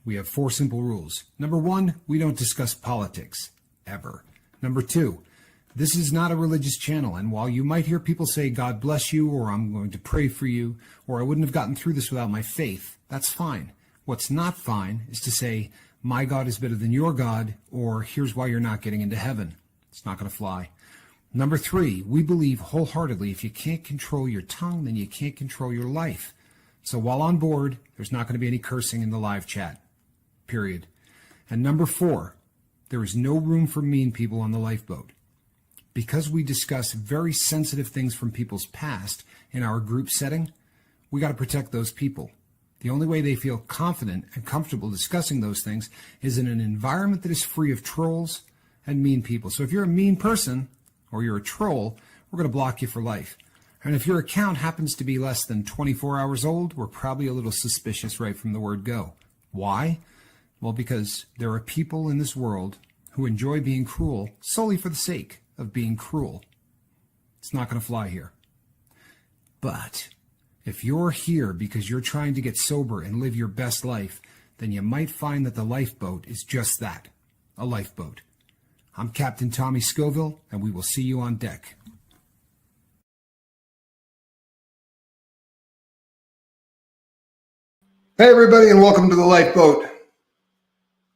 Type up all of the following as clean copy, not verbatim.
We have 4 simple rules. Number 1, we don't discuss politics, ever. Number 2, this is not a religious channel, and while you might hear people say, God bless you, or I'm going to pray for you, or I wouldn't have gotten through this without my faith, that's fine. What's not fine is to say, my God is better than your God, or here's why you're not getting into heaven. It's not going to fly. Number 3, we believe wholeheartedly if you can't control your tongue, then you can't control your life. So while on board, there's not going to be any cursing in the live chat. Period. And number 4, there is no room for mean people on the lifeboat. Because we discuss very sensitive things from people's past in our group setting, we got to protect those people. The only way they feel confident and comfortable discussing those things is in an environment that is free of trolls and mean people. So if you're a mean person or you're a troll, we're going to block you for life. And if your account happens to be less than 24 hours old, we're probably a little suspicious right from the word go. Why? Well, because there are people in this world who enjoy being cruel solely for the sake of being cruel. It's not going to fly here. But if you're here because you're trying to get sober and live your best life, then you might find that the lifeboat is just that, a lifeboat. I'm Captain Tommy Scoville, and we will see you on deck. Hey, everybody, and welcome to the lifeboat.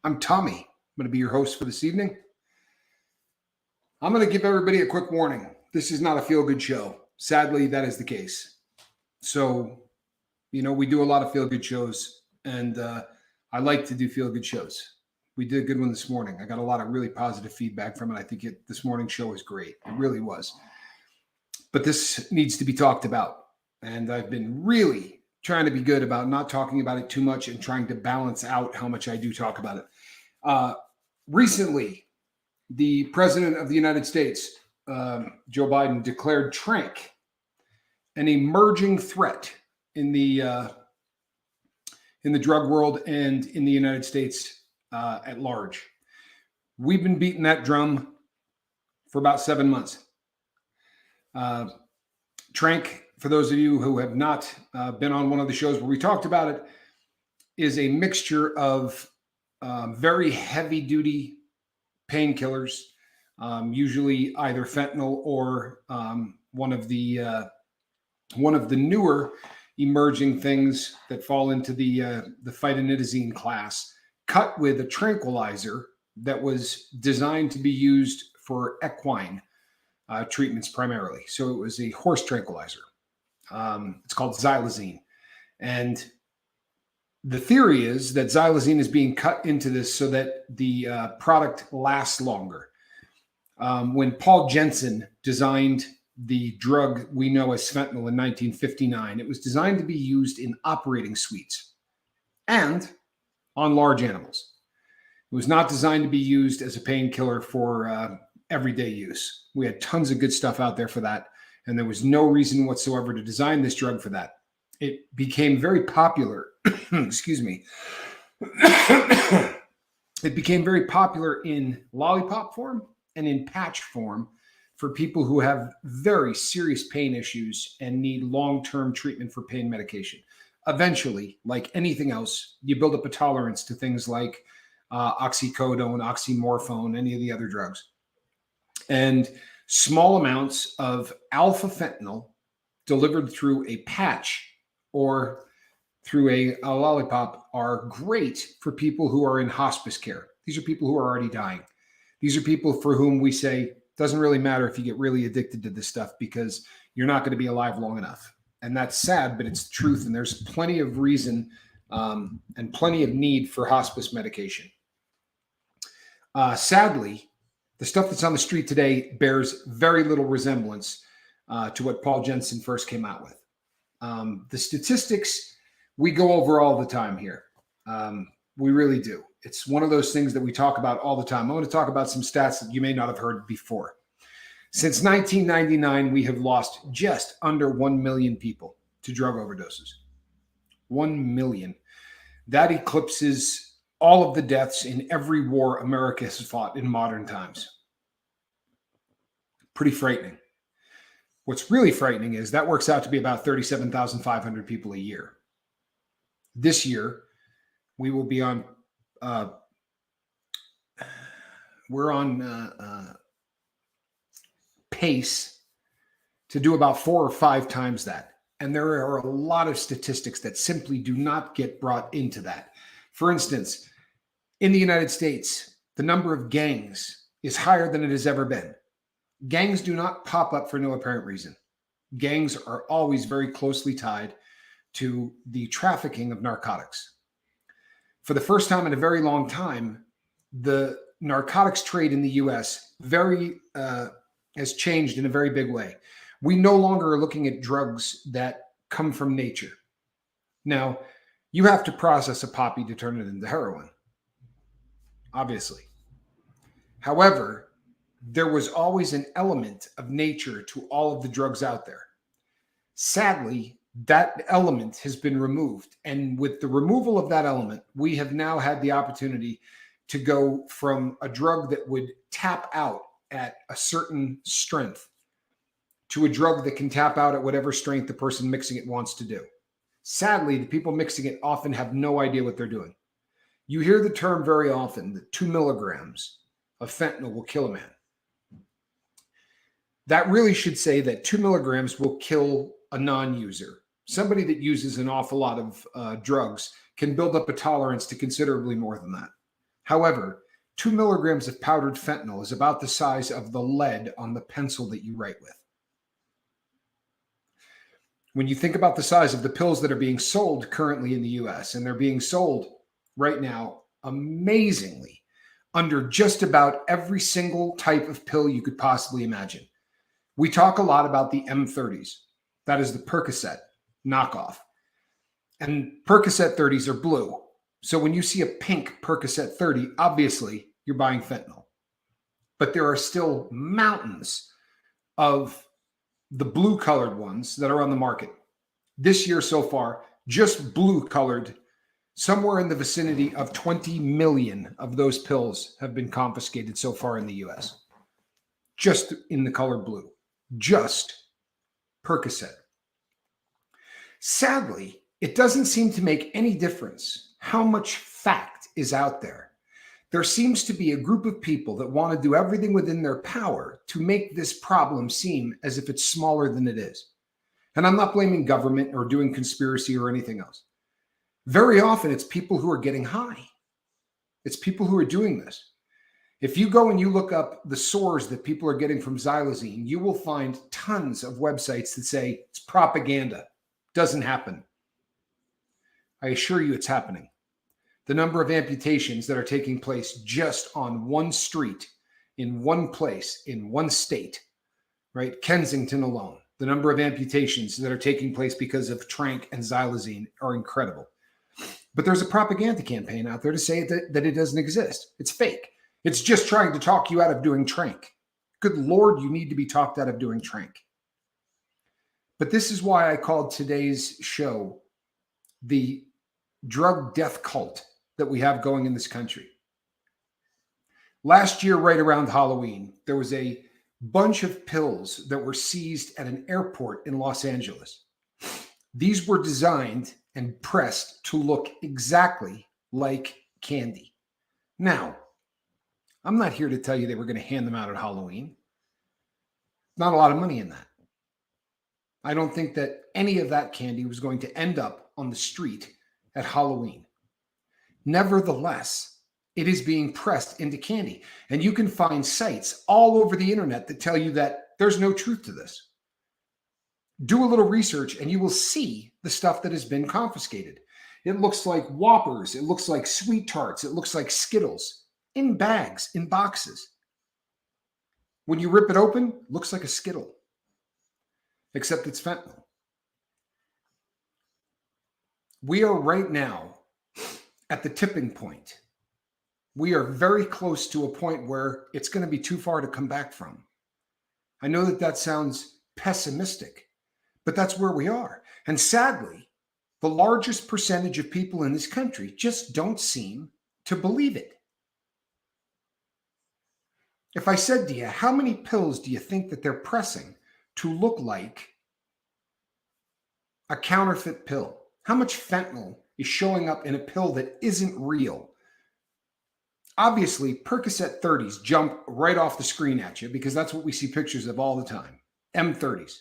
I'm Tommy. I'm going to be your host for this evening. I'm going to give everybody a quick warning. This is not a feel-good show. Sadly, that is the case. So, we do a lot of feel-good shows, and I like to do feel-good shows. We did a good one this morning. I got a lot of really positive feedback from it. I think this morning's show was great. It really was. But this needs to be talked about, and I've been really trying to be good about not talking about it too much and trying to balance out how much I do talk about it. Recently, the President of the United States, Joe Biden, declared tranq an emerging threat in the drug world and in the United States at large. We've been beating that drum for about 7 months. Tranq, for those of you who have not been on one of the shows where we talked about it, is a mixture of very heavy-duty painkillers, usually either fentanyl or one of the newer emerging things that fall into the phytonidazine class, cut with a tranquilizer that was designed to be used for equine treatments primarily. So it was a horse tranquilizer. It's called xylazine. And the theory is that xylazine is being cut into this so that the product lasts longer. When Paul Jensen designed the drug we know as fentanyl in 1959, it was designed to be used in operating suites and on large animals. It was not designed to be used as a painkiller for everyday use. We had tons of good stuff out there for that, and there was no reason whatsoever to design this drug for that. It became very popular. Excuse me. It became very popular in lollipop form and in patch form for people who have very serious pain issues and need long-term treatment for pain medication. Eventually, like anything else, you build up a tolerance to things like oxycodone, oxymorphone, any of the other drugs. And small amounts of alpha fentanyl delivered through a patch or through a lollipop are great for people who are in hospice care. These are people who are already dying. These are people for whom we say, doesn't really matter if you get really addicted to this stuff because you're not going to be alive long enough. And that's sad, but it's the truth. And there's plenty of reason and plenty of need for hospice medication. Sadly, the stuff that's on the street today bears very little resemblance to what Paul Jensen first came out with. The statistics we go over all the time here. We really do. It's one of those things that we talk about all the time. I'm going to talk about some stats that you may not have heard before. Since 1999, we have lost just under 1 million people to drug overdoses. 1 million. That eclipses all of the deaths in every war America has fought in modern times. Pretty frightening. What's really frightening is that works out to be about 37,500 people a year. This year, we will be on we're on pace to do about 4 or 5 times that. And there are a lot of statistics that simply do not get brought into that. For instance, in the United States, the number of gangs is higher than it has ever been. Gangs do not pop up for no apparent reason. Gangs are always very closely tied to the trafficking of narcotics. For the first time in a very long time, the narcotics trade in the U.S. has changed in a very big way. We no longer are looking at drugs that come from nature. Now, you have to process a poppy to turn it into heroin, obviously. However, there was always an element of nature to all of the drugs out there. Sadly, that element has been removed. And with the removal of that element, we have now had the opportunity to go from a drug that would tap out at a certain strength to a drug that can tap out at whatever strength the person mixing it wants to do. Sadly, the people mixing it often have no idea what they're doing. You hear the term very often that 2 milligrams of fentanyl will kill a man. That really should say that 2 milligrams will kill a non-user. Somebody that uses an awful lot of drugs can build up a tolerance to considerably more than that. However, 2 milligrams of powdered fentanyl is about the size of the lead on the pencil that you write with. When you think about the size of the pills that are being sold currently in the US, and they're being sold right now amazingly under just about every single type of pill you could possibly imagine. We talk a lot about the M30s. That is the Percocet knockoff. And Percocet 30s are blue. So when you see a pink Percocet 30, obviously you're buying fentanyl. But there are still mountains of the blue colored ones that are on the market. This year so far, just blue colored, somewhere in the vicinity of 20 million of those pills have been confiscated so far in the US. Just in the color blue. Just Percocet. Sadly, it doesn't seem to make any difference how much fact is out there. There seems to be a group of people that want to do everything within their power to make this problem seem as if it's smaller than it is. And I'm not blaming government or doing conspiracy or anything else. Very often, it's people who are getting high. It's people who are doing this. If you go and you look up the sores that people are getting from xylazine, you will find tons of websites that say it's propaganda. Doesn't happen. I assure you it's happening. The number of amputations that are taking place just on one street, in one place, in one state, right? Kensington alone. The number of amputations that are taking place because of tranq and xylazine are incredible. But there's a propaganda campaign out there to say that it doesn't exist. It's fake. It's just trying to talk you out of doing tranq. Good Lord, you need to be talked out of doing tranq. But this is why I called today's show the drug death cult that we have going in this country. Last year, right around Halloween, there was a bunch of pills that were seized at an airport in Los Angeles. These were designed and pressed to look exactly like candy. Now, I'm not here to tell you they were going to hand them out at Halloween. Not a lot of money in that. I don't think that any of that candy was going to end up on the street at Halloween. Nevertheless, it is being pressed into candy. And you can find sites all over the internet that tell you that there's no truth to this. Do a little research and you will see the stuff that has been confiscated. It looks like Whoppers. It looks like Sweet Tarts. It looks like Skittles in bags, in boxes. When you rip it open, it looks like a Skittle, except it's fentanyl. We are right now at the tipping point. We are very close to a point where it's going to be too far to come back from. I know that sounds pessimistic, but that's where we are. And sadly, the largest percentage of people in this country just don't seem to believe it. If I said to you, how many pills do you think that they're pressing to look like a counterfeit pill? How much fentanyl is showing up in a pill that isn't real Obviously, Percocet 30s jump right off the screen at you because that's what we see pictures of all the time. M30s.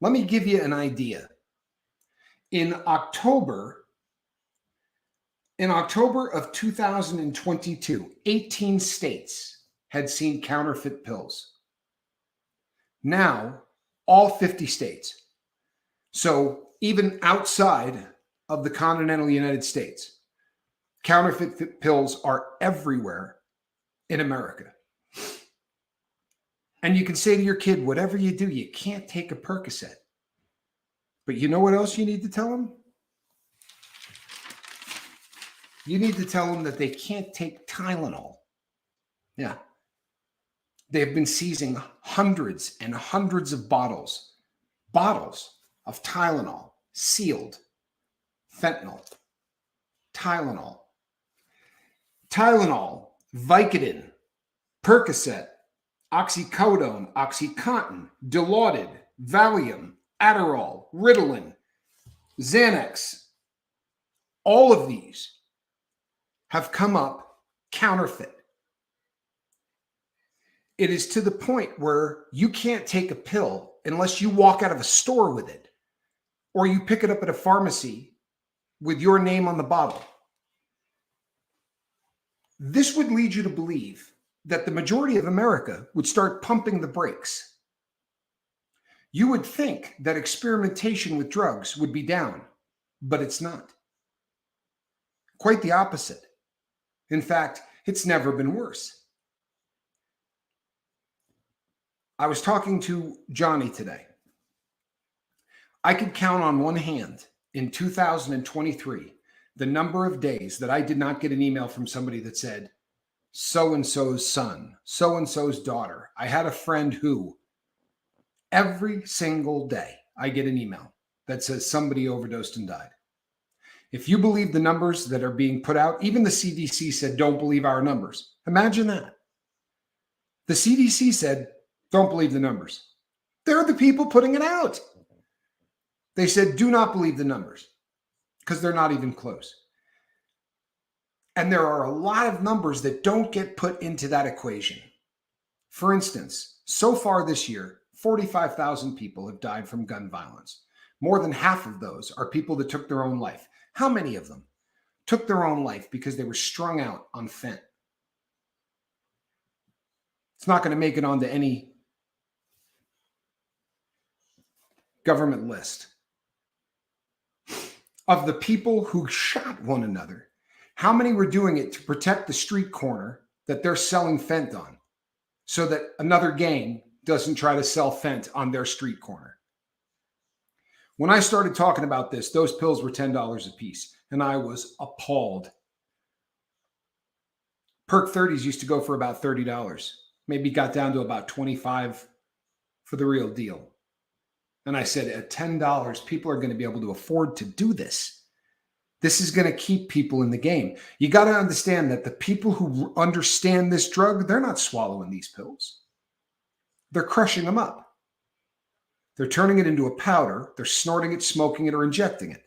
Let me give you an idea. In October of 2022, 18 states had seen counterfeit pills. Now, all 50 states. So even outside of the continental United States, counterfeit pills are everywhere in America. And you can say to your kid, whatever you do, you can't take a Percocet. But you know what else you need to tell them? You need to tell them that they can't take Tylenol. Yeah. They have been seizing hundreds and hundreds of bottles of Tylenol, sealed, fentanyl, Tylenol, Vicodin, Percocet, oxycodone, OxyContin, Dilaudid, Valium, Adderall, Ritalin, Xanax. All of these have come up counterfeit. It is to the point where you can't take a pill unless you walk out of a store with it or you pick it up at a pharmacy with your name on the bottle. This would lead you to believe that the majority of America would start pumping the brakes. You would think that experimentation with drugs would be down, but it's not. Quite the opposite. In fact, it's never been worse. I was talking to Johnny today. I could count on one hand in 2023 the number of days that I did not get an email from somebody that said, so-and-so's son, so-and-so's daughter. I had a friend who, every single day, I get an email that says somebody overdosed and died. If you believe the numbers that are being put out, even the CDC said, don't believe our numbers. Imagine that. The CDC said, don't believe the numbers. They're the people putting it out. They said, do not believe the numbers because they're not even close. And there are a lot of numbers that don't get put into that equation. For instance, so far this year, 45,000 people have died from gun violence. More than half of those are people that took their own life. How many of them took their own life because they were strung out on fent? It's not going to make it onto any government list. Of the people who shot one another, how many were doing it to protect the street corner that they're selling fent on so that another gang doesn't try to sell fent on their street corner? When I started talking about this, those pills were $10 a piece, and I was appalled. Perk 30s used to go for about $30. Maybe got down to about $25 for the real deal. And I said, at $10, people are going to be able to afford to do this. This is going to keep people in the game. You got to understand that the people who understand this drug, they're not swallowing these pills. They're crushing them up. They're turning it into a powder. They're snorting it, smoking it, or injecting it.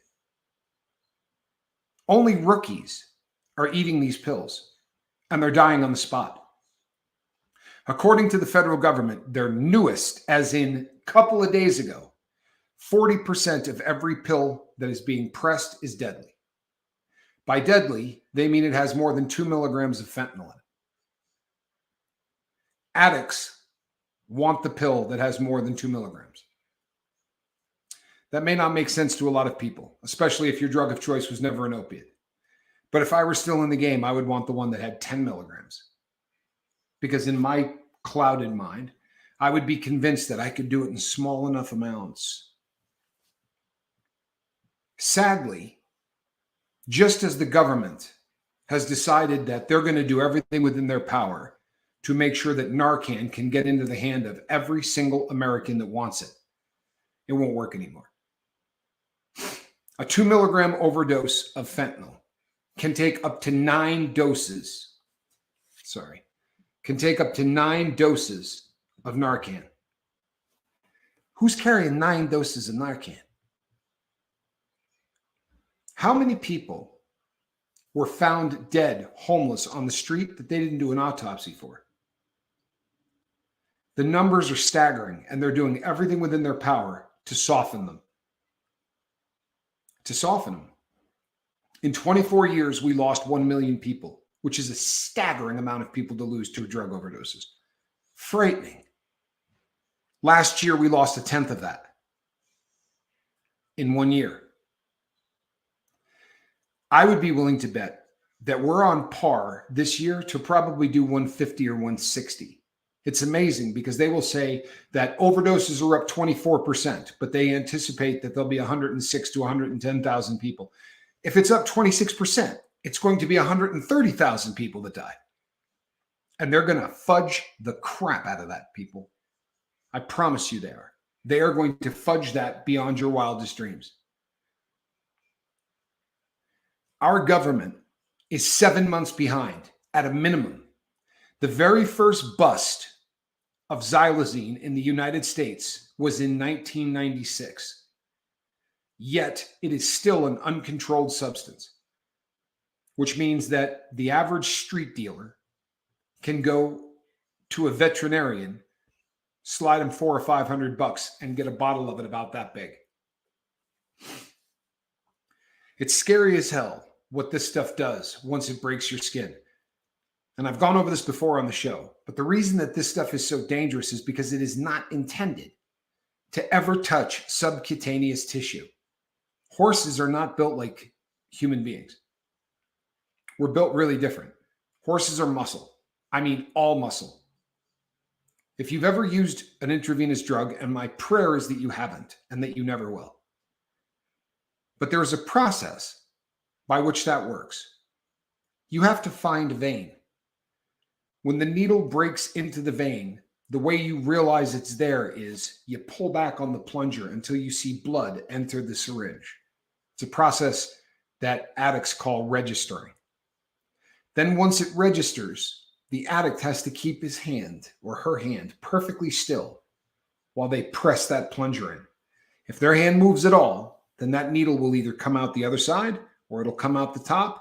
Only rookies are eating these pills, and they're dying on the spot. According to the federal government, their newest, as in a couple of days ago, 40% of every pill that is being pressed is deadly. By deadly, they mean it has more than 2 milligrams of fentanyl in it. Addicts want the pill that has more than 2 milligrams. That may not make sense to a lot of people, especially if your drug of choice was never an opiate. But if I were still in the game, I would want the one that had 10 milligrams. Because in my clouded mind, I would be convinced that I could do it in small enough amounts. Sadly, just as the government has decided that they're going to do everything within their power to make sure that Narcan can get into the hand of every single American that wants it, it won't work anymore. A 2 milligram overdose of fentanyl can take up to 9 doses. Can take up to 9 doses of Narcan. Who's carrying 9 doses of Narcan? How many people were found dead, homeless on the street that they didn't do an autopsy for. The numbers are staggering, and they're doing everything within their power to soften them. In 24 years, we lost 1 million people, which is a staggering amount of people to lose to drug overdoses. Frightening. Last year, we lost 1/10 of that in 1 year. I would be willing to bet that we're on par this year to probably do 150 or 160. It's amazing because they will say that overdoses are up 24%, but they anticipate that there'll be 106 to 110,000 people. If it's up 26%, it's going to be 130,000 people that die. And they're going to fudge the crap out of that, people. I promise you they are. They are going to fudge that beyond your wildest dreams. Our government is 7 months behind at a minimum. The very first bust of xylazine in the United States was in 1996. Yet it is still an uncontrolled substance, which means that the average street dealer can go to a veterinarian, slide him $400 or $500 and get a bottle of it about that big. It's scary as hell what this stuff does once it breaks your skin. And I've gone over this before on the show, but the reason that this stuff is so dangerous is because it is not intended to ever touch subcutaneous tissue. Horses are not built like human beings. We're built really different. Horses are muscle. I mean, all muscle. If you've ever used an intravenous drug, and my prayer is that you haven't and that you never will, but there is a process by which that works. You have to find a vein. When the needle breaks into the vein, the way you realize it's there is you pull back on the plunger until you see blood enter the syringe. It's a process that addicts call registering. Then once it registers, the addict has to keep his hand or her hand perfectly still while they press that plunger in. If their hand moves at all, then that needle will either come out the other side or it'll come out the top.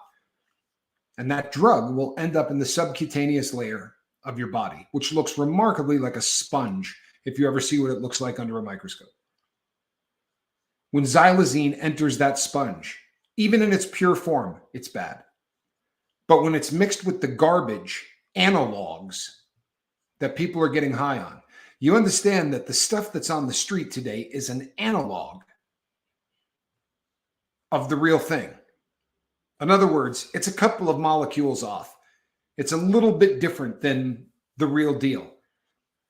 And that drug will end up in the subcutaneous layer of your body, which looks remarkably like a sponge if you ever see what it looks like under a microscope. When xylazine enters that sponge, even in its pure form, it's bad. But when it's mixed with the garbage analogs that people are getting high on, you understand that the stuff that's on the street today is an analog of the real thing. In other words, it's a couple of molecules off. It's a little bit different than the real deal.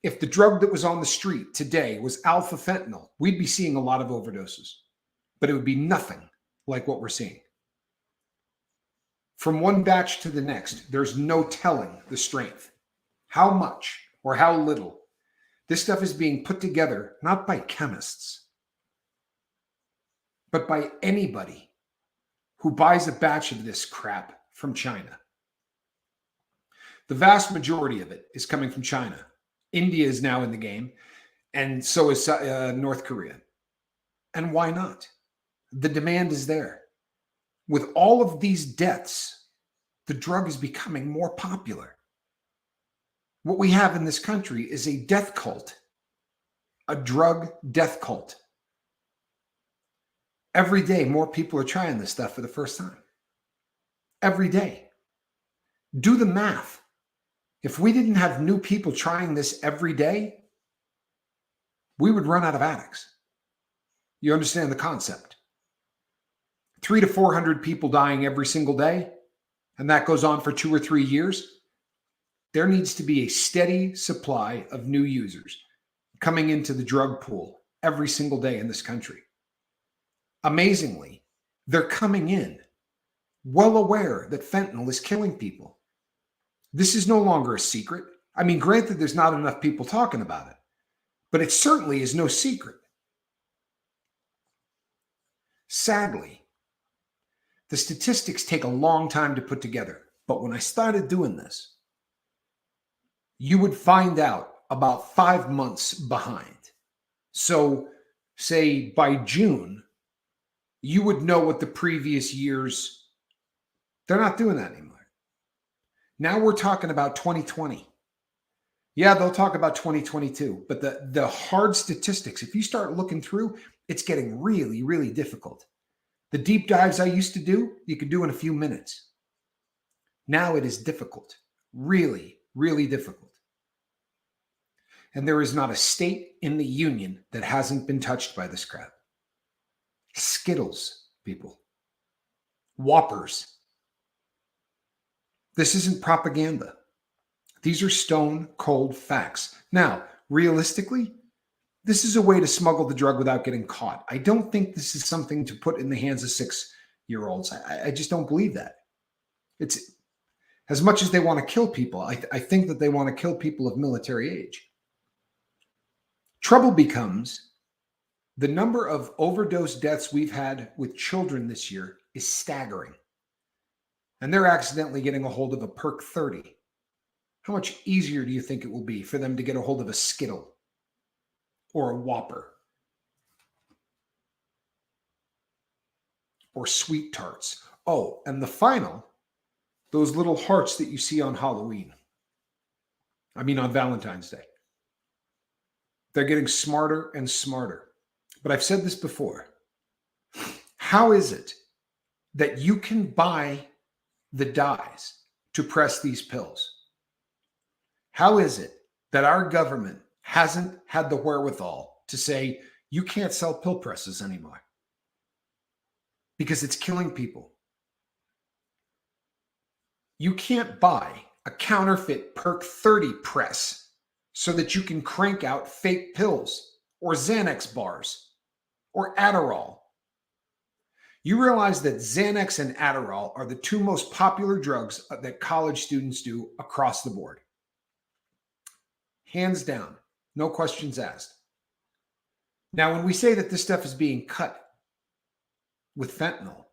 If the drug that was on the street today was alpha fentanyl, we'd be seeing a lot of overdoses, but it would be nothing like what we're seeing. From one batch to the next, there's no telling the strength, how much or how little. This stuff is being put together not by chemists, but by anybody who buys a batch of this crap from China. The vast majority of it is coming from China. India is now in the game, and so is North Korea. And why not? The demand is there. With all of these deaths, the drug is becoming more popular. What we have in this country is a death cult, a drug death cult. Every day, more people are trying this stuff for the first time. Every day. Do the math. If we didn't have new people trying this every day, we would run out of addicts. You understand the concept? 300 to 400 people dying every single day, and that goes on for 2 or 3 years. There needs to be a steady supply of new users coming into the drug pool every single day in this country. Amazingly, they're coming in well aware that fentanyl is killing people. This is no longer a secret. I mean, granted, there's not enough people talking about it, but it certainly is no secret. Sadly, the statistics take a long time to put together, but when I started doing this, you would find out about 5 months behind. So, say by June, you would know what the previous year's They're not doing that anymore. Now we're talking about 2020. Yeah, they'll talk about 2022, but the hard statistics, if you start looking through, it's getting really, really difficult. The deep dives I used to do, you could do in a few minutes. Now it is difficult, really, really difficult. And there is not a state in the union that hasn't been touched by this crap. Skittles, people. Whoppers. This isn't propaganda. These are stone cold facts. Now, realistically, this is a way to smuggle the drug without getting caught. I don't think this is something to put in the hands of 6-year-olds. I just don't believe that. It's as much as they want to kill people. I think that they want to kill people of military age. Trouble becomes the number of overdose deaths we've had with children this year is staggering. And they're accidentally getting a hold of a Perk 30. How much easier do you think it will be for them to get a hold of a Skittle or a Whopper or Sweet Tarts? Oh, and the final, those little hearts that you see on Halloween. I mean, on Valentine's Day. They're getting smarter and smarter. But I've said this before. How is it that you can buy the dyes to press these pills? How is it that our government hasn't had the wherewithal to say, you can't sell pill presses anymore? Because it's killing people. You can't buy a counterfeit Perk 30 press so that you can crank out fake pills or Xanax bars or Adderall. You realize that Xanax and Adderall are the two most popular drugs that college students do across the board. Hands down, no questions asked. Now, when we say that this stuff is being cut with fentanyl,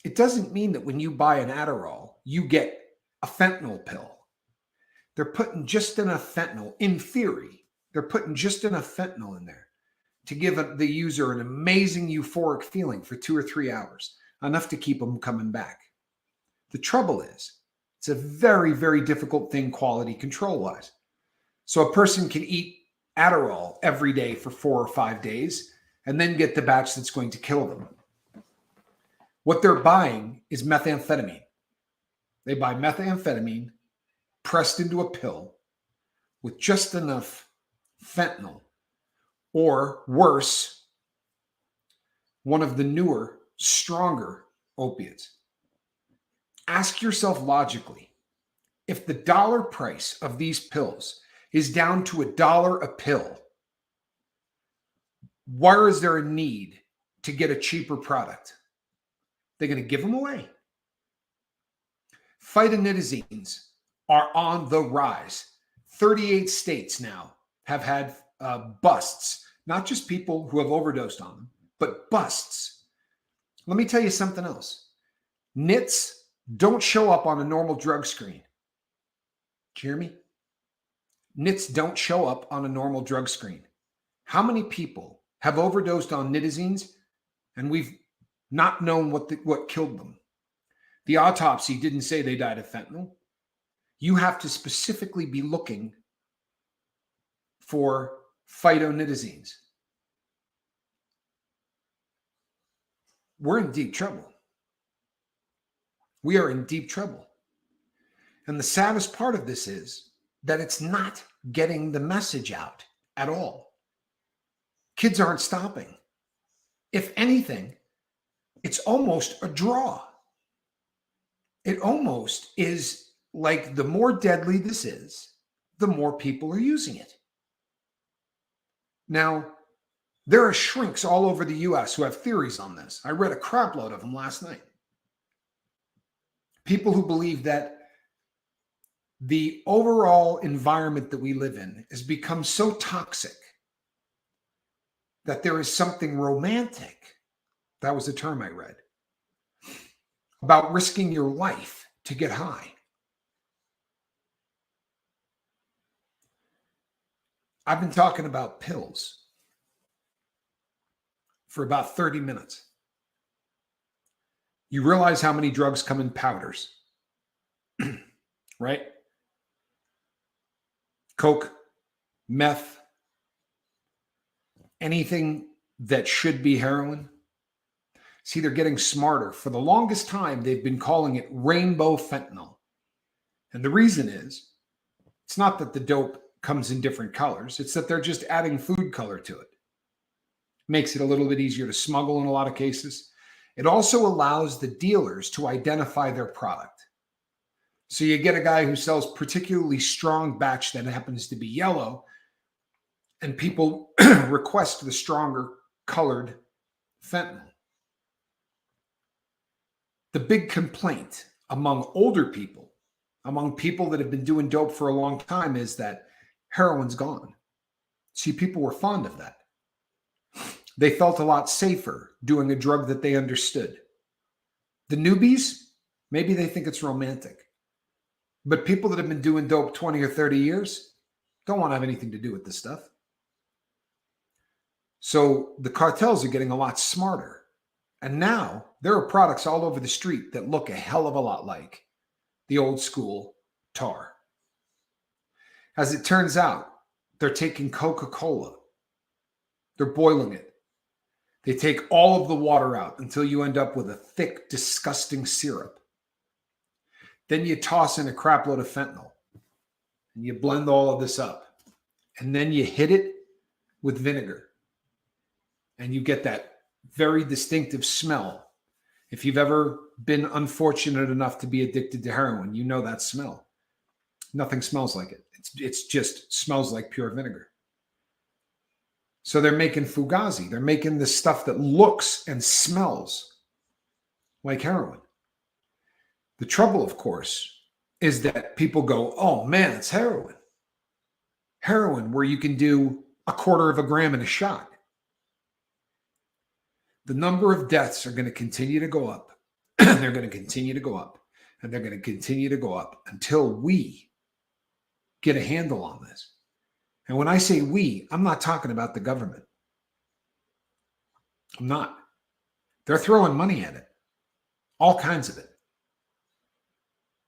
it doesn't mean that when you buy an Adderall, you get a fentanyl pill. They're putting just enough fentanyl, in theory, they're putting just enough fentanyl in there to give the user an amazing euphoric feeling for 2 or 3 hours, enough to keep them coming back. The trouble is, it's a very, very difficult thing quality control-wise. So a person can eat Adderall every day for 4 or 5 days and then get the batch that's going to kill them. What they're buying is methamphetamine. They buy methamphetamine pressed into a pill with just enough fentanyl, or worse, one of the newer, stronger opiates. Ask yourself logically, if the dollar price of these pills is down to $1 a pill, where is there a need to get a cheaper product? They're going to give them away. Phytonidazines are on the rise. 38 states now have had busts, not just people who have overdosed on them, but busts. Let me tell you something else. Nits don't show up on a normal drug screen. Do you hear me? Nits don't show up on a normal drug screen. How many people have overdosed on nitazines and we've not known what killed them? The autopsy didn't say they died of fentanyl. You have to specifically be looking for phytonidazines. We're in deep trouble. We are in deep trouble. And the saddest part of this is that it's not getting the message out at all. Kids aren't stopping. If anything, it's almost a draw. It almost is like the more deadly this is, the more people are using it. Now, there are shrinks all over the US who have theories on this. I read a crap load of them last night. People who believe that the overall environment that we live in has become so toxic that there is something romantic, that was the term I read, about risking your life to get high. I've been talking about pills for about 30 minutes. You realize how many drugs come in powders, right? Coke, meth, anything that should be heroin. See, they're getting smarter. For the longest time, they've been calling it rainbow fentanyl. And the reason is, it's not that the dope comes in different colors. It's that they're just adding food color to it. Makes it a little bit easier to smuggle in a lot of cases. It also allows the dealers to identify their product. So you get a guy who sells particularly strong batch that happens to be yellow, and people request the stronger colored fentanyl. The big complaint among older people, among people that have been doing dope for a long time, is that heroin's gone. See, people were fond of that. They felt a lot safer doing a drug that they understood. The newbies, maybe they think it's romantic. But people that have been doing dope 20 or 30 years don't want to have anything to do with this stuff. So the cartels are getting a lot smarter. And now there are products all over the street that look a hell of a lot like the old school tar. As it turns out, they're taking Coca-Cola. They're boiling it. They take all of the water out until you end up with a thick, disgusting syrup. Then you toss in a crap load of fentanyl and you blend all of this up. And then you hit it with vinegar. And you get that very distinctive smell. If you've ever been unfortunate enough to be addicted to heroin, you know that smell. Nothing smells like it. It's just smells like pure vinegar. So they're making Fugazi. They're making this stuff that looks and smells like heroin. The trouble, of course, is that people go, oh man, it's heroin. Heroin, where you can do 1/4 gram in a shot. The number of deaths are going to continue to go up. They're going to continue to go up. And they're going to continue to go up until we get a handle on this. And when I say we, I'm not talking about the government. I'm not. They're throwing money at it. All kinds of it.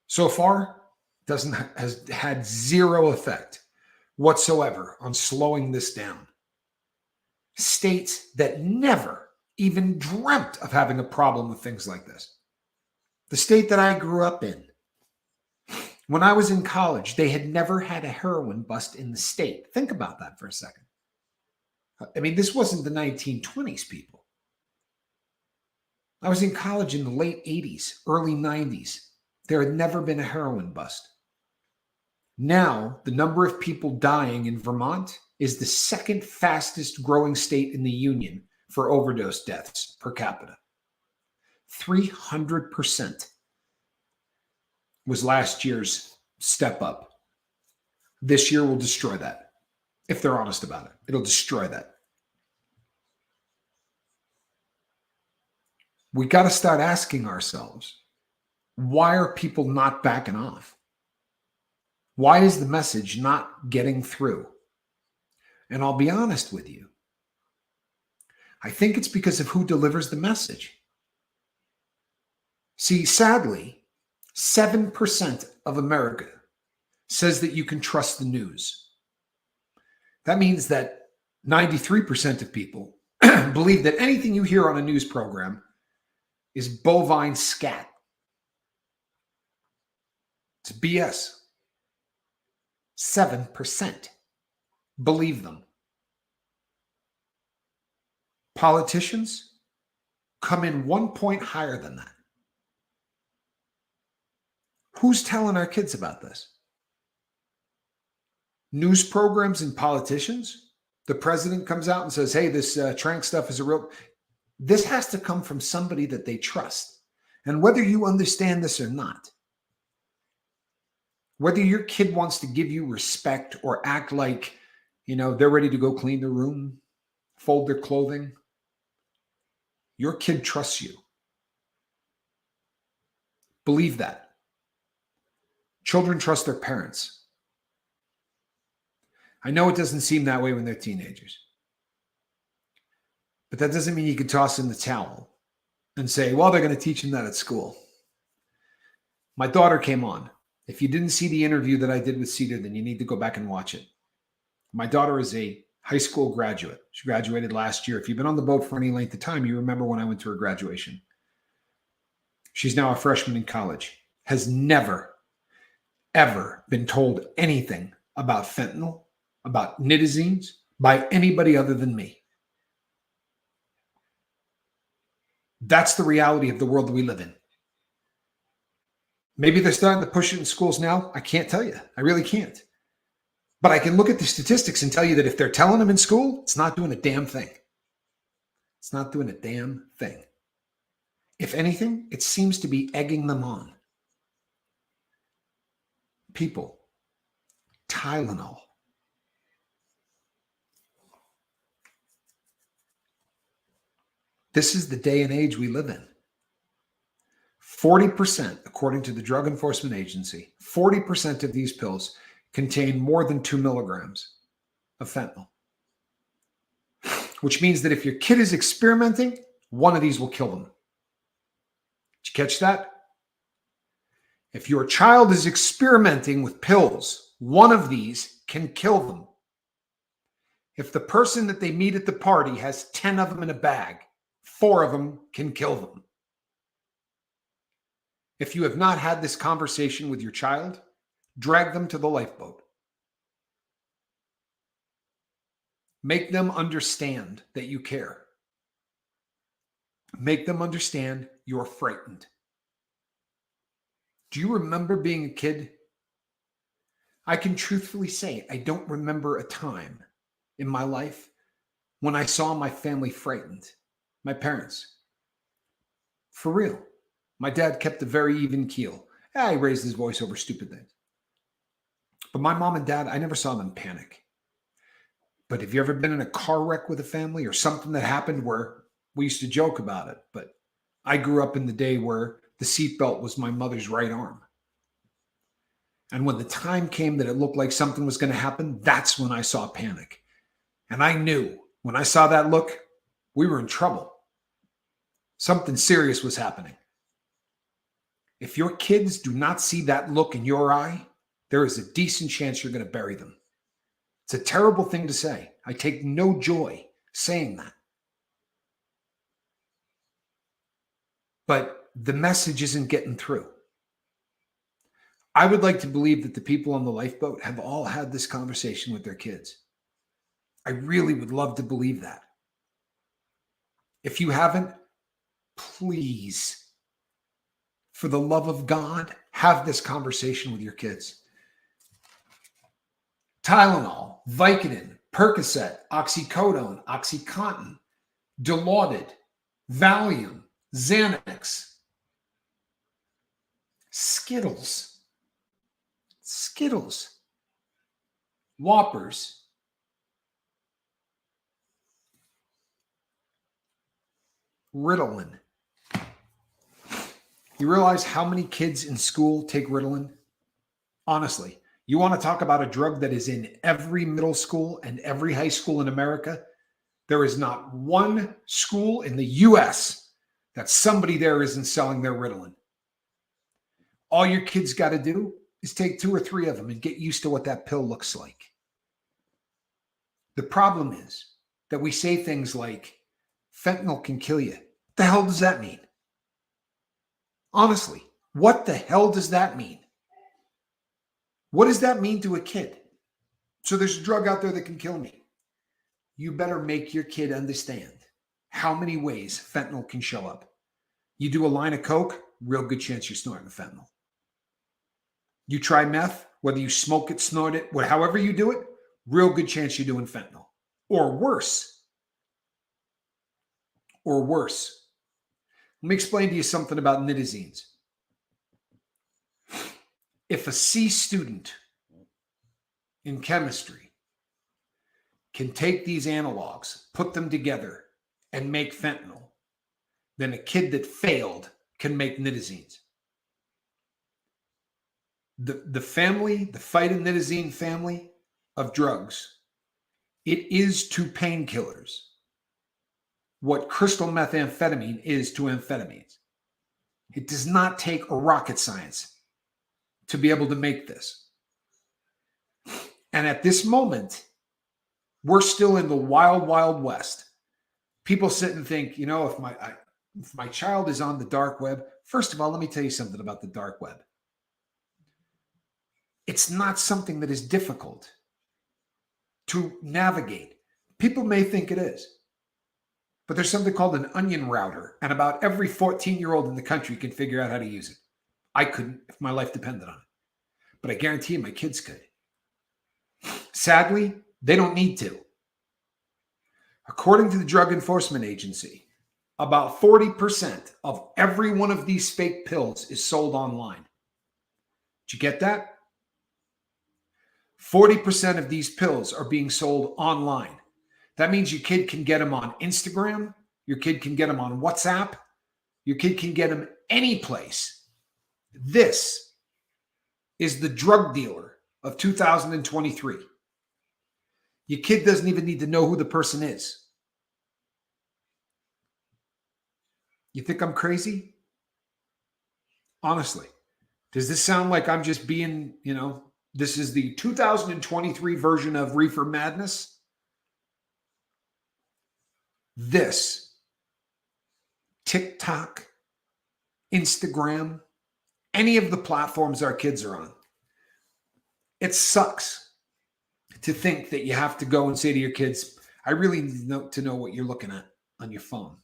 So far, has had zero effect whatsoever on slowing this down. States that never even dreamt of having a problem with things like this. The state that I grew up in, when I was in college, they had never had a heroin bust in the state. Think about that for a second. I mean, this wasn't the 1920s, people. I was in college in the late 80s, early 90s. There had never been a heroin bust. Now, the number of people dying in Vermont is the second fastest growing state in the union for overdose deaths per capita. 300% was last year's step up. This year will destroy that. If they're honest about it, it'll destroy that. We got to start asking ourselves, why are people not backing off? Why is the message not getting through? And I'll be honest with you. I think it's because of who delivers the message. See, sadly, 7% of America says that you can trust the news. That means that 93% of people believe that anything you hear on a news program is bovine scat. It's BS. 7% believe them. Politicians come in 1 point higher than that. Who's telling our kids about this? News programs and politicians? The president comes out and says, hey, this trank stuff is a real... This has to come from somebody that they trust. And whether you understand this or not, whether your kid wants to give you respect or act like, they're ready to go clean their room, fold their clothing, your kid trusts you. Believe that. Children trust their parents. I know it doesn't seem that way when they're teenagers. But that doesn't mean you can toss in the towel and say, well, they're going to teach them that at school. My daughter came on. If you didn't see the interview that I did with Cedar, then you need to go back and watch it. My daughter is a high school graduate. She graduated last year. If you've been on the boat for any length of time, you remember when I went to her graduation. She's now a freshman in college, has never, ever been told anything about fentanyl, about nitazines, by anybody other than me. That's the reality of the world that we live in. Maybe they're starting to push it in schools now. I can't tell you. I really can't. But I can look at the statistics and tell you that if they're telling them in school, it's not doing a damn thing. It's not doing a damn thing. If anything, it seems to be egging them on. People, Tylenol. This is the day and age we live in. 40%, according to the Drug Enforcement Agency, 40% of these pills contain more than 2 milligrams of fentanyl. Which means that if your kid is experimenting, one of these will kill them. Did you catch that? If your child is experimenting with pills, one of these can kill them. If the person that they meet at the party has 10 of them in a bag, 4 of them can kill them. If you have not had this conversation with your child, drag them to the lifeboat. Make them understand that you care. Make them understand you're frightened. Do you remember being a kid? I can truthfully say I don't remember a time in my life when I saw my family frightened. My parents. For real. My dad kept a very even keel. He raised his voice over stupid things. But my mom and dad, I never saw them panic. But have you ever been in a car wreck with a family or something that happened where we used to joke about it? But I grew up in the day where the seatbelt was my mother's right arm. And when the time came that it looked like something was going to happen, that's when I saw panic. And I knew when I saw that look, we were in trouble. Something serious was happening. If your kids do not see that look in your eye, there is a decent chance you're going to bury them. It's a terrible thing to say. I take no joy saying that. But the message isn't getting through. I would like to believe that the people on the lifeboat have all had this conversation with their kids. I really would love to believe that. If you haven't, please, for the love of God, have this conversation with your kids. Tylenol, Vicodin, Percocet, oxycodone, OxyContin, Dilaudid, Valium, Xanax, Skittles, Whoppers, Ritalin. You realize how many kids in school take Ritalin? Honestly, you want to talk about a drug that is in every middle school and every high school in America? There is not one school in the U.S. that somebody there isn't selling their Ritalin. All your kids got to do is take 2 or 3 of them and get used to what that pill looks like. The problem is that we say things like, fentanyl can kill you. What the hell does that mean? Honestly, what the hell does that mean? What does that mean to a kid? So there's a drug out there that can kill me. You better make your kid understand how many ways fentanyl can show up. You do a line of coke, real good chance you're snorting fentanyl. You try meth, whether you smoke it, snort it, however you do it, real good chance you're doing fentanyl. Or worse. Let me explain to you something about nitazines. If a C student in chemistry can take these analogs, put them together, and make fentanyl, then a kid that failed can make nitazines. The phytonitazine family of drugs, it is to painkillers what crystal methamphetamine is to amphetamines. It does not take a rocket science to be able to make this. And at this moment, we're still in the wild, wild west. People sit and think, if my child is on the dark web, first of all, let me tell you something about the dark web. It's not something that is difficult to navigate. People may think it is, but there's something called an onion router, and about every 14-year-old in the country can figure out how to use it. I couldn't if my life depended on it, but I guarantee you my kids could. Sadly, they don't need to. According to the Drug Enforcement Agency, about 40% of every one of these fake pills is sold online. Did you get that? 40% of these pills are being sold online. That means your kid can get them on Instagram. Your kid can get them on WhatsApp. Your kid can get them any place. This is the drug dealer of 2023. Your kid doesn't even need to know who the person is. You think I'm crazy? Honestly, does this sound like I'm just being, this is the 2023 version of Reefer Madness? This, TikTok, Instagram, any of the platforms our kids are on. It sucks to think that you have to go and say to your kids, I really need to know what you're looking at on your phone.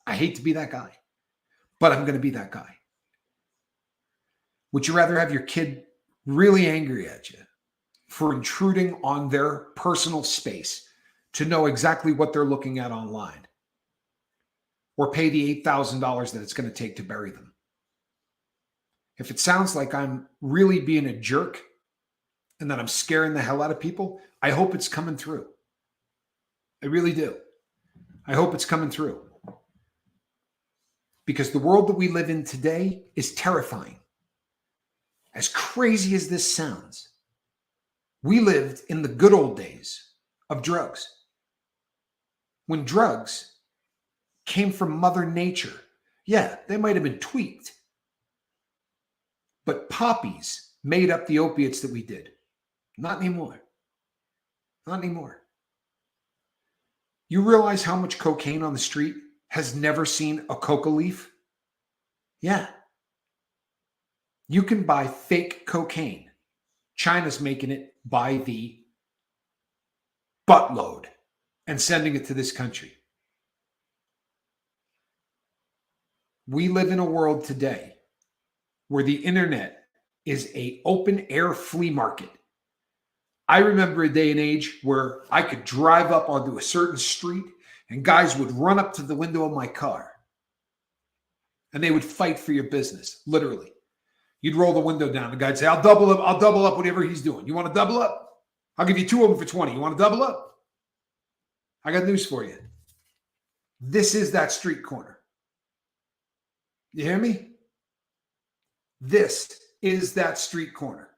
I hate to be that guy, but I'm going to be that guy. Would you rather have your kid really angry at you for intruding on their personal space to know exactly what they're looking at online, or pay the $8,000 that it's going to take to bury them? If it sounds like I'm really being a jerk and that I'm scaring the hell out of people, I hope it's coming through. I really do. I hope it's coming through. Because the world that we live in today is terrifying. As crazy as this sounds, we lived in the good old days of drugs, when drugs came from Mother Nature. Yeah, they might have been tweaked, but poppies made up the opiates that we did. Not anymore. Not anymore. You realize how much cocaine on the street has never seen a coca leaf? Yeah. You can buy fake cocaine. China's making it by the buttload and sending it to this country. We live in a world today where the internet is an open air flea market. I remember a day and age where I could drive up onto a certain street and guys would run up to the window of my car and they would fight for your business, literally. You'd roll the window down. The guy'd say, I'll double up whatever he's doing. You want to double up? I'll give you 2 of them for 20. You want to double up? I got news for you. This is that street corner. You hear me? This is that street corner.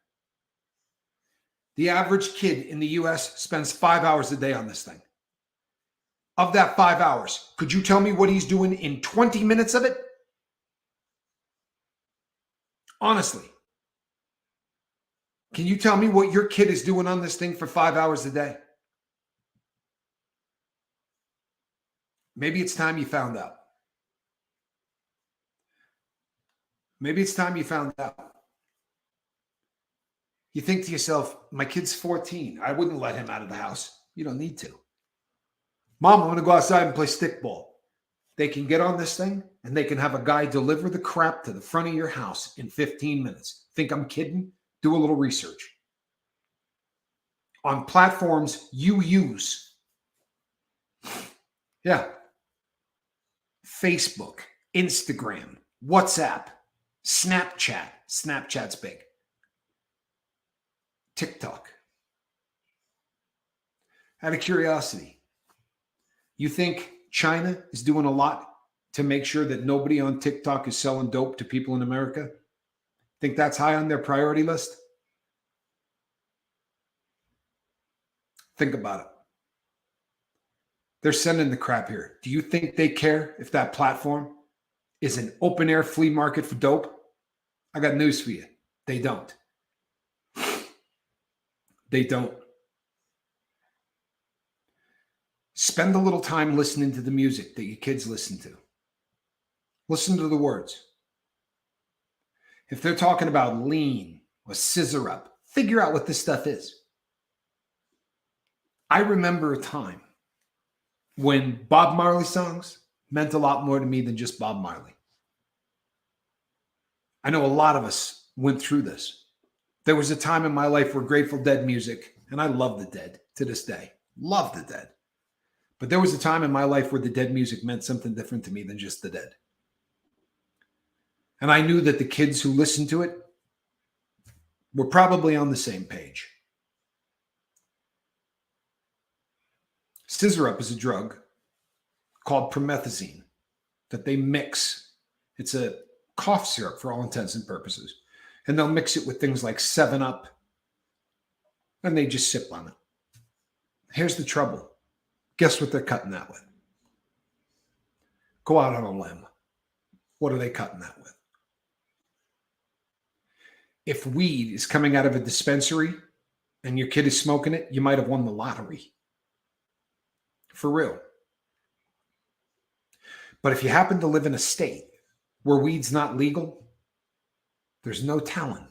The average kid in the US spends 5 hours a day on this thing. Of that 5 hours, could you tell me what he's doing in 20 minutes of it? Honestly. Can you tell me what your kid is doing on this thing for 5 hours a day? Maybe it's time you found out. Maybe it's time you found out. You think to yourself, my kid's 14. I wouldn't let him out of the house. You don't need to. Mom, I'm going to go outside and play stickball. They can get on this thing and they can have a guy deliver the crap to the front of your house in 15 minutes. Think I'm kidding? Do a little research. On platforms you use. Yeah. Facebook, Instagram, WhatsApp, Snapchat. Snapchat's big. TikTok. Out of curiosity, you think China is doing a lot to make sure that nobody on TikTok is selling dope to people in America? Think that's high on their priority list? Think about it. They're sending the crap here. Do you think they care if that platform is an open air flea market for dope? I got news for you. They don't. They don't. Spend a little time listening to the music that your kids listen to. Listen to the words. If they're talking about lean or scissor up, figure out what this stuff is. I remember a time when Bob Marley songs meant a lot more to me than just Bob Marley. I know a lot of us went through this. There was a time in my life where Grateful Dead music, and I love the Dead to this day, love the Dead. But there was a time in my life where the Dead music meant something different to me than just the Dead. And I knew that the kids who listened to it were probably on the same page. Scissor up is a drug called promethazine that they mix. It's a cough syrup for all intents and purposes. And they'll mix it with things like 7-Up, and they just sip on it. Here's the trouble. Guess what they're cutting that with? Go out on a limb. What are they cutting that with? If weed is coming out of a dispensary and your kid is smoking it, you might have won the lottery. For real. But if you happen to live in a state where weed's not legal, there's no telling.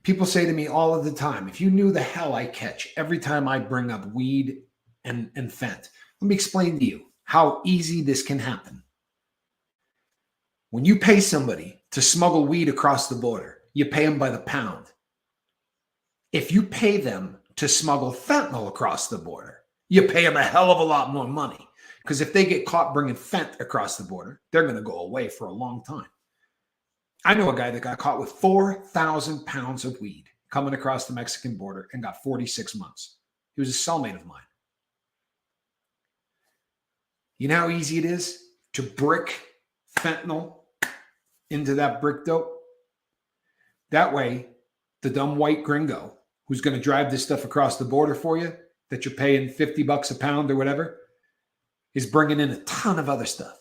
People say to me all of the time, if you knew the hell I catch every time I bring up weed and fent, let me explain to you how easy this can happen. When you pay somebody to smuggle weed across the border, you pay them by the pound. If you pay them to smuggle fentanyl across the border, you pay them a hell of a lot more money. Because if they get caught bringing fent across the border, they're going to go away for a long time. I know a guy that got caught with 4,000 pounds of weed coming across the Mexican border and got 46 months. He was a cellmate of mine. You know how easy it is to brick fentanyl into that brick dope? That way, the dumb white gringo who's going to drive this stuff across the border for you, that you're paying $50 a pound or whatever, is bringing in a ton of other stuff.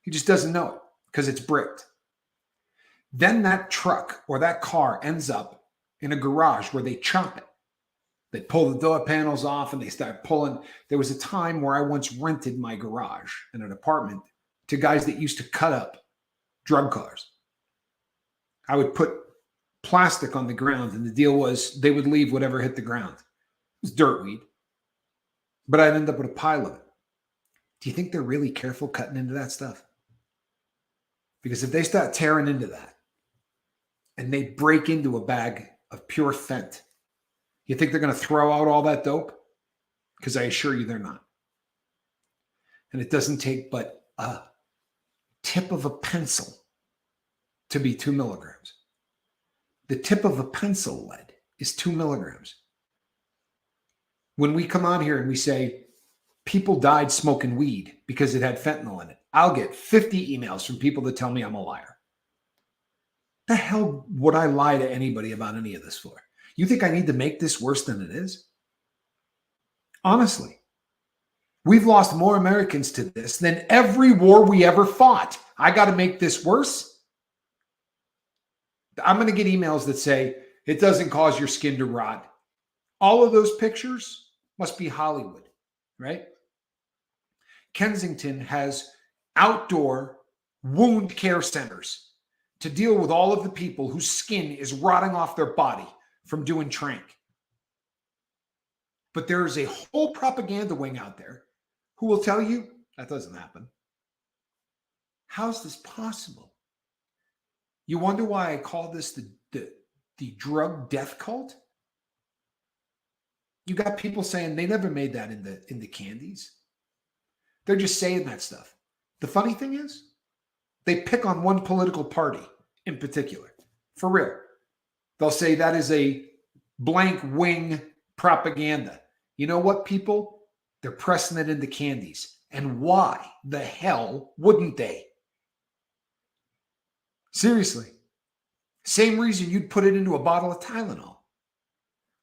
He just doesn't know it because it's bricked. Then that truck or that car ends up in a garage where they chop it. They pull the door panels off and they start pulling. There was a time where I once rented my garage in an apartment to guys that used to cut up drug cars. I would put plastic on the ground, and the deal was they would leave whatever hit the ground. It was dirt weed. But I'd end up with a pile of it. Do you think they're really careful cutting into that stuff? Because if they start tearing into that and they break into a bag of pure fent, you think they're going to throw out all that dope? Because I assure you they're not. And it doesn't take but a tip of a pencil to be 2 milligrams. The tip of a pencil lead is 2 milligrams. When we come on here and we say people died smoking weed because it had fentanyl in it, I'll get 50 emails from people that tell me I'm a liar. The hell would I lie to anybody about any of this for? You think I need to make this worse than it is? Honestly, we've lost more Americans to this than every war we ever fought. I got to make this worse? I'm going to get emails that say it doesn't cause your skin to rot. All of those pictures must be Hollywood, right? Kensington has outdoor wound care centers to deal with all of the people whose skin is rotting off their body from doing trank. But there is a whole propaganda wing out there who will tell you that doesn't happen. How's this possible? You wonder why I call this the drug death cult? You got people saying they never made that in the candies. They're just saying that stuff. The funny thing is, they pick on one political party in particular. For real. They'll say that is a blank wing propaganda. You know what, people? They're pressing it into candies. And why the hell wouldn't they? Seriously. Same reason you'd put it into a bottle of Tylenol.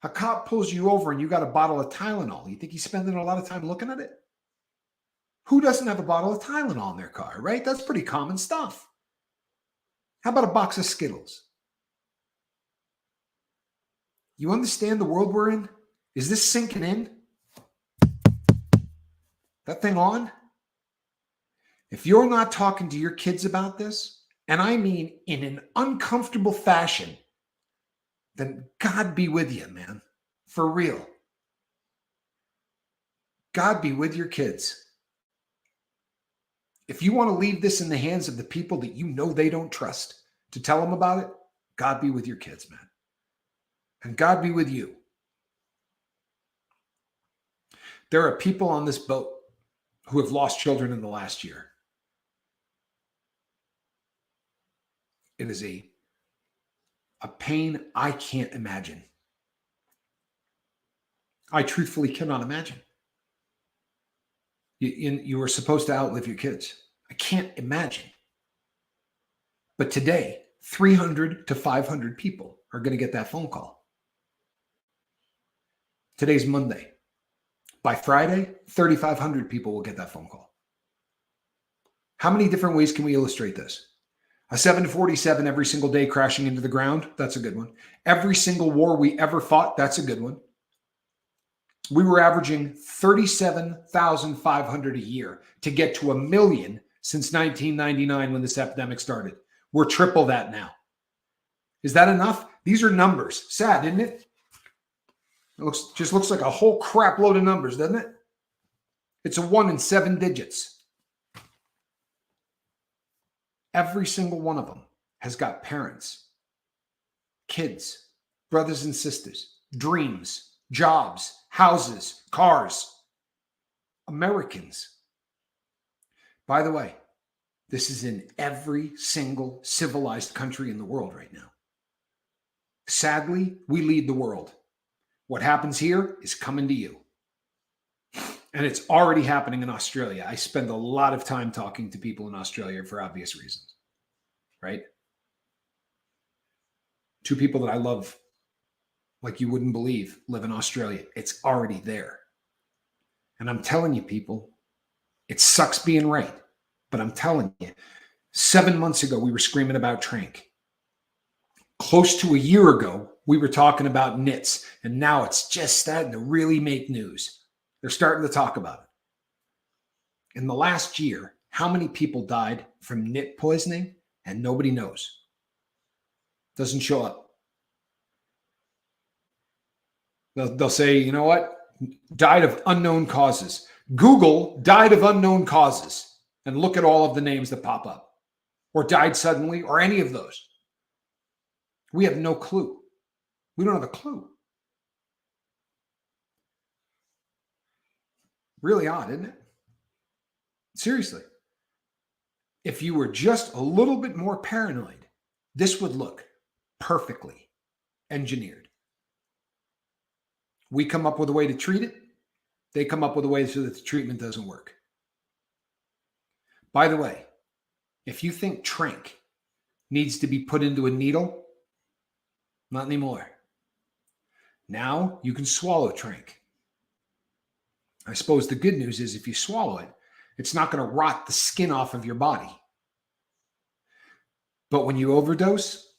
A cop pulls you over and you got a bottle of Tylenol. You think he's spending a lot of time looking at it? Who doesn't have a bottle of Tylenol in their car, right? That's pretty common stuff. How about a box of Skittles? You understand the world we're in? Is this sinking in? That thing on? If you're not talking to your kids about this, and I mean in an uncomfortable fashion, then God be with you, man. For real. God be with your kids. If you want to leave this in the hands of the people that you know they don't trust to tell them about it, God be with your kids, man. And God be with you. There are people on this boat who have lost children in the last year. It is a pain I can't imagine. I truthfully cannot imagine. You were supposed to outlive your kids. I can't imagine. But today, 300 to 500 people are going to get that phone call. Today's Monday. By Friday, 3,500 people will get that phone call. How many different ways can we illustrate this? A 747 every single day crashing into the ground, that's a good one. Every single war we ever fought, that's a good one. We were averaging 37,500 a year to get to 1 million since 1999 when this epidemic started. We're triple that now. Is that enough? These are numbers. Sad, isn't it? It just looks like a whole crap load of numbers, doesn't it? It's a 1 in 7 digits. Every single one of them has got parents, kids, brothers and sisters, dreams, jobs, houses, cars, Americans. By the way, this is in every single civilized country in the world right now. Sadly, we lead the world. What happens here is coming to you. And it's already happening in Australia. I spend a lot of time talking to people in Australia for obvious reasons, right? 2 people that I love, like you wouldn't believe, live in Australia. It's already there. And I'm telling you, people, it sucks being right. But I'm telling you, 7 months ago, we were screaming about Trank. Close to a year ago, we were talking about NITs. And now it's just starting to really make news. They're starting to talk about it. In the last year, how many people died from NIT poisoning? And nobody knows. Doesn't show up. They'll say, you know what? Died of unknown causes. Google died of unknown causes and look at all of the names that pop up. Or died suddenly, or any of those. We have no clue. We don't have a clue. Really odd, isn't it? Seriously. If you were just a little bit more paranoid, this would look perfectly engineered. We come up with a way to treat it. They come up with a way so that the treatment doesn't work. By the way, if you think Trank needs to be put into a needle, not anymore. Now you can swallow Trank. I suppose the good news is if you swallow it, it's not going to rot the skin off of your body. But when you overdose,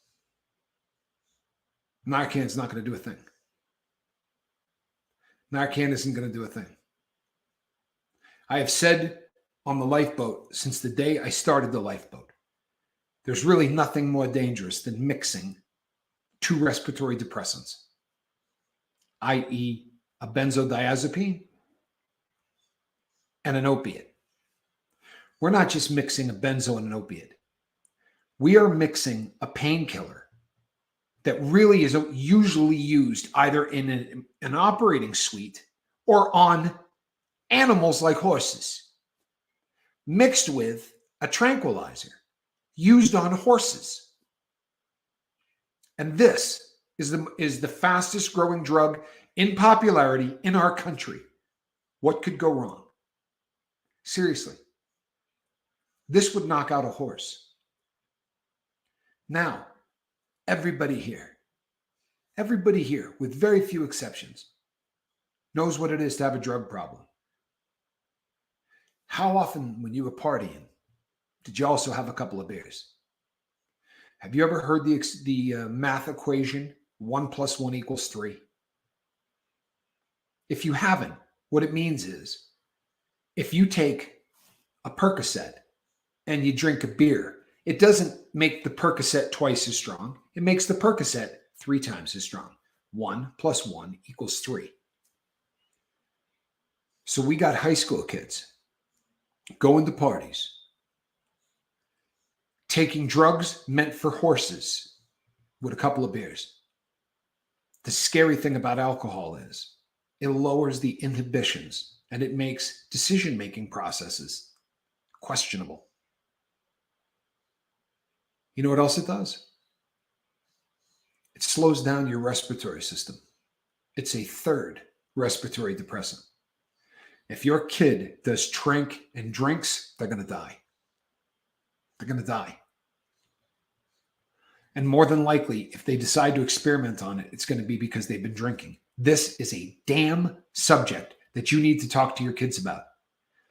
Narcan's not going to do a thing. Narcan isn't going to do a thing. I have said on the lifeboat since the day I started the lifeboat, there's really nothing more dangerous than mixing 2 respiratory depressants, i.e. a benzodiazepine and an opiate. We're not just mixing a benzo and an opiate. We are mixing a painkiller that really is usually used either in an operating suite or on animals like horses, mixed with a tranquilizer used on horses. And this is the fastest growing drug in popularity in our country. What could go wrong? Seriously. This would knock out a horse. Now, everybody here, with very few exceptions, knows what it is to have a drug problem. How often when you were partying did you also have a couple of beers? Have you ever heard the math equation 1 + 1 = 3? If you haven't, what it means is if you take a Percocet and you drink a beer, it doesn't make the Percocet twice as strong. It makes the Percocet 3 times as strong. 1 + 1 = 3. So we got high school kids going to parties, taking drugs meant for horses with a couple of beers. The scary thing about alcohol is it lowers the inhibitions and it makes decision-making processes questionable. You know what else it does? It slows down your respiratory system. It's a third respiratory depressant. If your kid does trank and drinks, they're going to die. They're going to die. And more than likely, if they decide to experiment on it, it's going to be because they've been drinking. This is a damn subject that you need to talk to your kids about.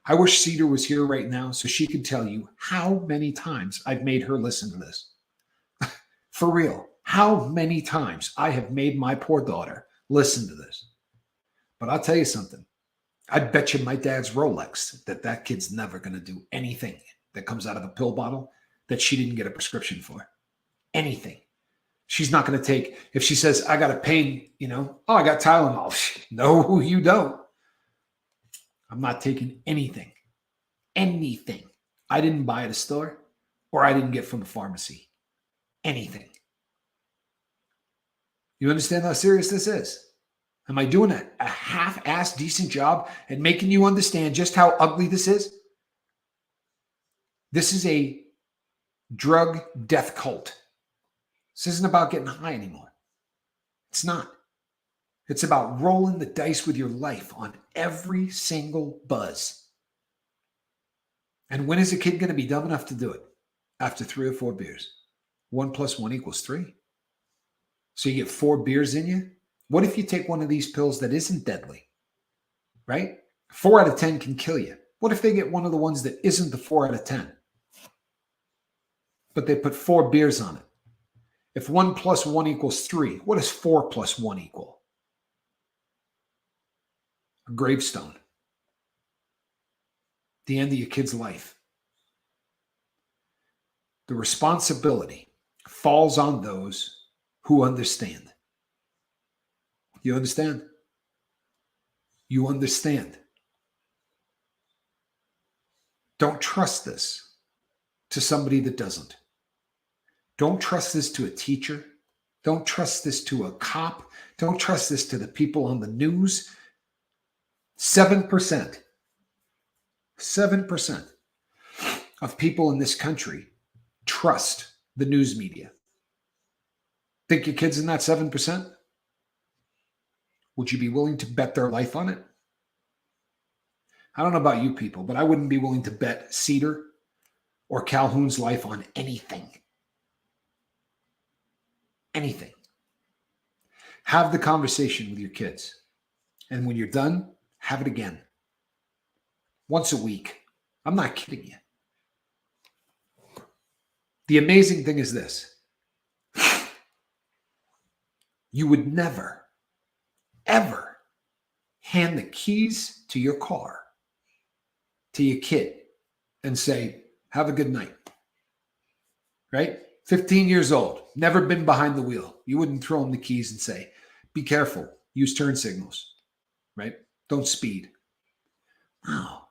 I wish Cedar was here right now so she could tell you how many times I've made her listen to this. For real, how many times I have made my poor daughter listen to this. But I'll tell you something. I bet you my dad's Rolex that kid's never going to do anything that comes out of a pill bottle that she didn't get a prescription for. Anything. She's not going to take, if she says, I got a pain, I got Tylenol. No, you don't. I'm not taking anything. Anything. I didn't buy at a store or I didn't get from a pharmacy. Anything. You understand how serious this is? Am I doing a half-assed decent job at making you understand just how ugly this is? This is a drug death cult. This isn't about getting high anymore. It's not. It's about rolling the dice with your life on every single buzz. And when is a kid going to be dumb enough to do it? After 3 or 4 beers. 1 + 1 = 3. So you get 4 beers in you? What if you take one of these pills that isn't deadly? Right? 4 out of 10 can kill you. What if they get one of the ones that isn't the 4 out of 10? But they put 4 beers on it. If 1 + 1 = 3, what does 4 + 1 equal? A gravestone. The end of your kid's life. The responsibility falls on those who understand. You understand? You understand. Don't trust this to somebody that doesn't. Don't trust this to a teacher. Don't trust this to a cop. Don't trust this to the people on the news. 7% of people in this country trust the news media. Think your kid's in that 7%? Would you be willing to bet their life on it? I don't know about you people, but I wouldn't be willing to bet Cedar or Calhoun's life on anything. Anything. Have the conversation with your kids. And when you're done, have it again. Once a week. I'm not kidding you. The amazing thing is this. You would never, ever hand the keys to your car to your kid and say, have a good night. Right? 15 years old, never been behind the wheel. You wouldn't throw him the keys and say, be careful, use turn signals, right? Don't speed. No.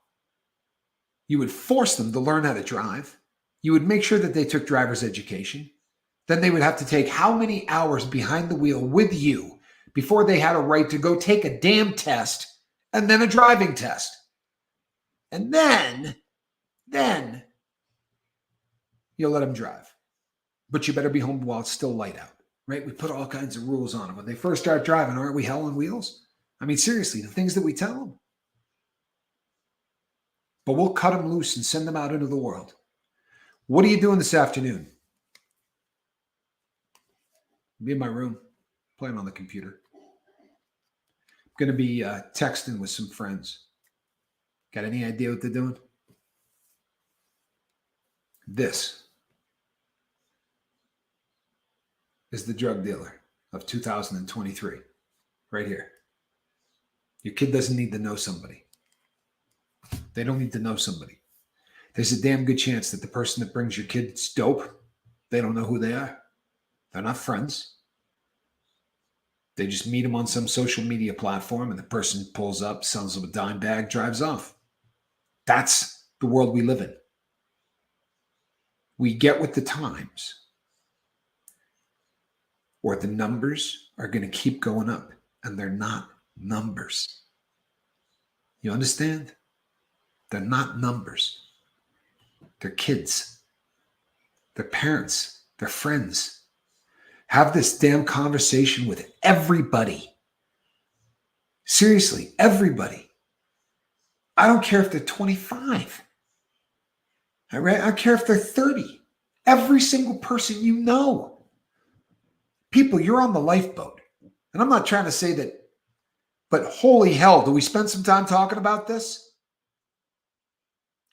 You would force them to learn how to drive. You would make sure that they took driver's education. Then they would have to take how many hours behind the wheel with you before they had a right to go take a damn test and then a driving test. And then you'll let them drive. But you better be home while it's still light out, right? We put all kinds of rules on them. When they first start driving, aren't we hell on wheels? I mean, seriously, the things that we tell them. But we'll cut them loose and send them out into the world. What are you doing this afternoon? Be in my room, playing on the computer. I'm going to be texting with some friends. Got any idea what they're doing? This is the drug dealer of 2023, right here. Your kid doesn't need to know somebody. They don't need to know somebody. There's a damn good chance that the person that brings your kids dope, they don't know who they are. They're not friends. They just meet them on some social media platform, and the person pulls up, sells them a dime bag, drives off. That's the world we live in. We get with the times, or the numbers are going to keep going up, and they're not numbers. You understand? They're not numbers. They're kids. They're parents. They're friends. Have this damn conversation with everybody. Seriously, everybody. I don't care if they're 25. All right? I don't care if they're 30. Every single person you know. People, you're on the lifeboat. And I'm not trying to say that, but holy hell, do we spend some time talking about this?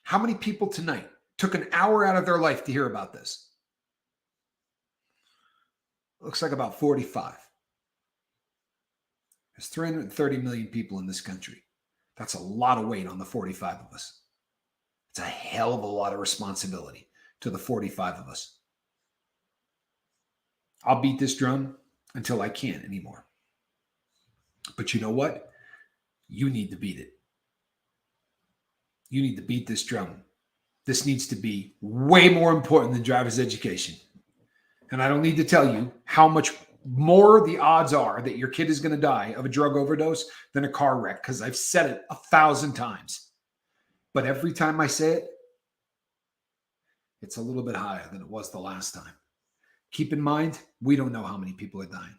How many people tonight took an hour out of their life to hear about this? Looks like about 45. There's 330 million people in this country. That's a lot of weight on the 45 of us. It's a hell of a lot of responsibility to the 45 of us. I'll beat this drum until I can't anymore. But you know what? You need to beat it. You need to beat this drum. This needs to be way more important than driver's education. And I don't need to tell you how much more the odds are that your kid is going to die of a drug overdose than a car wreck, because I've said it 1,000 times. But every time I say it, it's a little bit higher than it was the last time. Keep in mind, we don't know how many people are dying.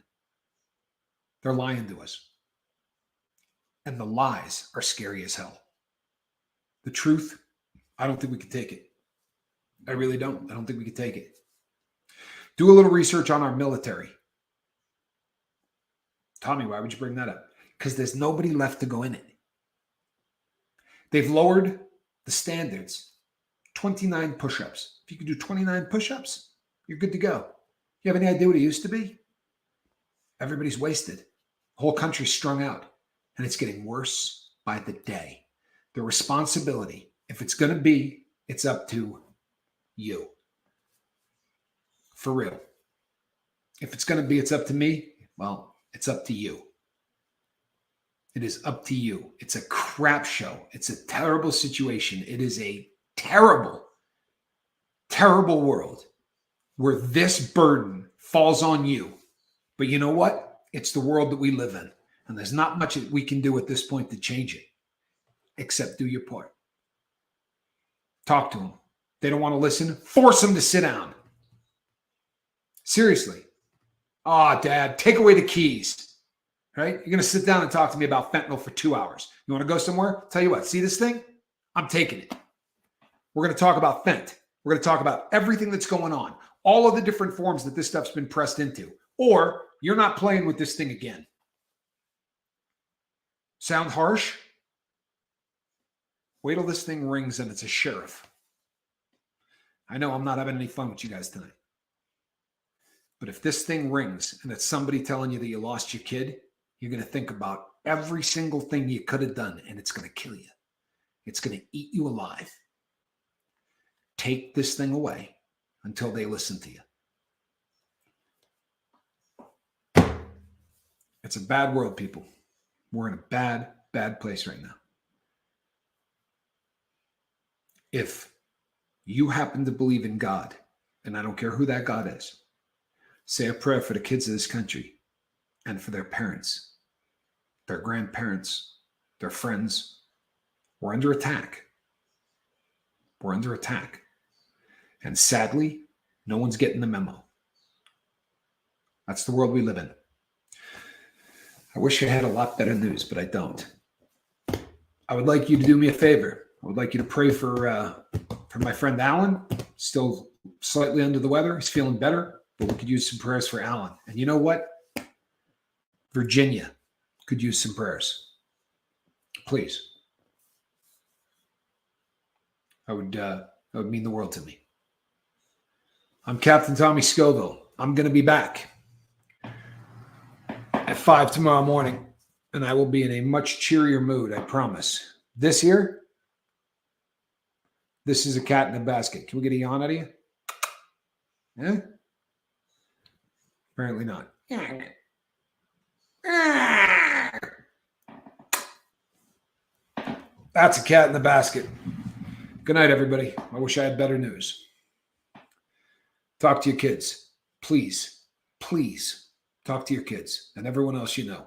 They're lying to us. And the lies are scary as hell. The truth, I don't think we can take it. I really don't. I don't think we can take it. Do a little research on our military. Tommy, why would you bring that up? Because there's nobody left to go in it. They've lowered the standards. 29 push-ups. If you can do 29 push-ups, you're good to go. You have any idea what it used to be? Everybody's wasted. The whole country's strung out. And it's getting worse by the day. The responsibility, if it's going to be, it's up to you. For real. If it's going to be, it's up to me, well, it's up to you. It is up to you. It's a crap show. It's a terrible situation. It is a terrible, terrible world where this burden falls on you. But you know what? It's the world that we live in. And there's not much that we can do at this point to change it, except do your part. Talk to them. They don't want to listen. Force them to sit down. Seriously. Oh, Dad, take away the keys. Right? You're going to sit down and talk to me about fentanyl for 2 hours. You want to go somewhere? Tell you what, see this thing? I'm taking it. We're going to talk about fent. We're going to talk about everything that's going on. All of the different forms that this stuff's been pressed into. Or you're not playing with this thing again. Sound harsh? Wait till this thing rings and it's a sheriff. I know I'm not having any fun with you guys tonight. But if this thing rings and it's somebody telling you that you lost your kid, you're going to think about every single thing you could have done, and it's going to kill you. It's going to eat you alive. Take this thing away until they listen to you. It's a bad world, people. We're in a bad, bad place right now. If you happen to believe in God, and I don't care who that God is, say a prayer for the kids of this country and for their parents, their grandparents, their friends. We're under attack. We're under attack. And sadly, no one's getting the memo. That's the world we live in. I wish I had a lot better news, but I don't. I would like you to do me a favor. I would like you to pray for my friend Alan. Still slightly under the weather. He's feeling better, but we could use some prayers for Alan. And you know what? Virginia could use some prayers. Please. That would mean the world to me. I'm Captain Tommy Scoville. I'm going to be back at 5 tomorrow morning, and I will be in a much cheerier mood, I promise. This is a cat in a basket. Can we get a yawn out of you? Yeah? Apparently not. That's a cat in the basket. Good night, everybody. I wish I had better news. Talk to your kids. Please, please talk to your kids and everyone else you know.